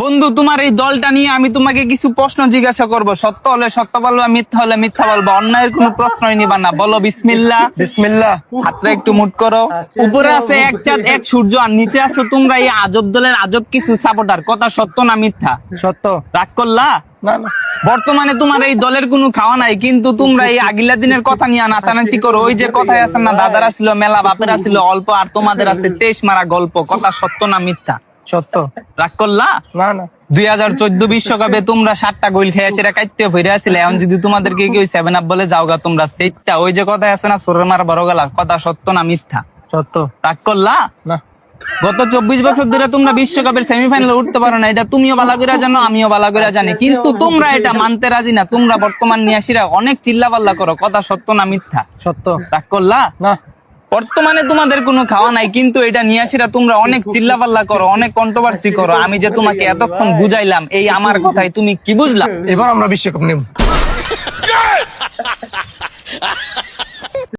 বন্ধু, তোমার এই দলটা নিয়ে আমি তোমাকে কিছু প্রশ্ন জিজ্ঞাসা করব। সত্য হলে সত্য বলবা, মিথ্যা হলে মিথ্যা বলবা। অন্যায়ের কোনো প্রশ্নই নিবা না। বলো বিসমিল্লাহ। বিসমিল্লাহ। হাতটা একটু মুট করো। উপরে আছে এক চাঁদ এক সূর্য, আর নিচে আছো তোমরা এই আজব দলের আজব কিছু সাপোর্টার। কথা সত্য না মিথ্যা? সত্য। রাগ করলা? না না, বর্তমানে তোমার এই দলের কোনো খাওয়া নাই, কিন্তু তোমরা এই আগিলা দিনের কথা নিয়ে নাচানাচি করো। ওই যে কথায় আছে না, দাদারা ছিল মেলা, বাপেরা ছিল অল্প, আর তোমাদের আছে 23 মারা গল্প। কথা সত্য না মিথ্যা? সত্য। রাগ করলা? না না, 2014 বিশ্বকাপে তোমরা 7টা গোল খেয়েছে, এটা কাইতে ফিরে আসলে। এখন যদি তোমাদেরকে কেউ 7 আপ বলে যাওগা তোমরা সেইটা, ওই যে কথায় আছে না, সোরের মারা বড় গেলা। কথা সত্য না মিথ্যা? সত্য। রাগ করলা? না, গত 24 বছর ধরে তোমরা বিশ্বকাপের সেমিফাইনালে উঠতে পারো না, এটা তুমিও ভালো করে জানো, আমিও ভালো করে জানি, কিন্তু তোমরা এটা মানতে রাজি না। তোমরা বর্তমান নিয়াসীরা অনেক চিল্লাপাল্লা করো। কথা সত্য না মিথ্যা? সত্য। রাগ করলা? না, বর্তমানে তোমাদের কোনো খাওয়া নাই, কিন্তু এটা নিয়াসীরা তোমরা অনেক চিল্লাপাল্লা করো, অনেক কন্ট্রোভার্সি করো। আমি যে তোমাকে এতক্ষণ বুঝাইলাম, এই আমার কথায় তুমি কি বুঝলা? এবার আমরা বিশ্বকাপ নেব।